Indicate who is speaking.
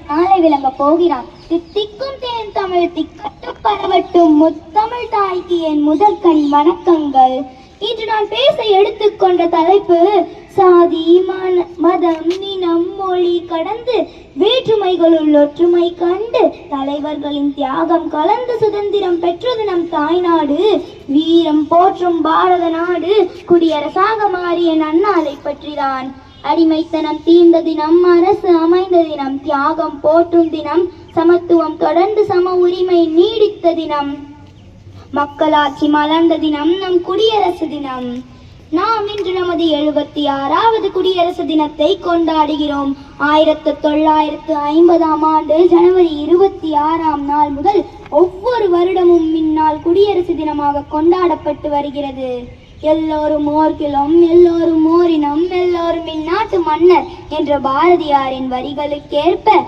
Speaker 1: நாளை விளங்க போகிறான். தித்திக்கும் தேன் தமிழ் திக்கட்டு பரவட்டும். முத்தமிழ் தாய்க்கு என் முதற்கண் வணக்கங்கள். இன்று நான் பேச எடுத்துக்கொண்ட தலைப்பு சாதி மதம் இனம் மொழி கடந்து வேற்றுமைகளுள் ஒற்றுமை கண்டு தலைவர்களின் தியாகம் கலந்து சுதந்திரம் பெற்றது நம் தாய்நாடு. வீரம் போற்றும் பாரத நாடு குடியரசாக மாறிய நன்னாளை பற்றிதான். அடிமைத்தனம் தீர்ந்த தினம், அரசு அமைந்த தினம், தியாகம் போற்றும் தினம், சமத்துவம் தொடர்ந்து சம உரிமை நீடித்த தினம், மக்களாட்சி மலர்ந்த தினம் நம் குடியரசு தினம். நாம் இன்று நமது 76வது குடியரசு தினத்தை கொண்டாடுகிறோம். 1950ஆம் ஆண்டு ஜனவரி 26ஆம் நாள் முதல் ஒவ்வொரு வருடமும் இந்நாள் குடியரசு தினமாக கொண்டாடப்பட்டு வருகிறது. எல்லோரும் ஓர்கிலும் எல்லோரும் ஓரினம் எல்லோரும் இந்நாட்டு மன்னர் என்ற பாரதியாரின் வரிகளுக்கேற்ப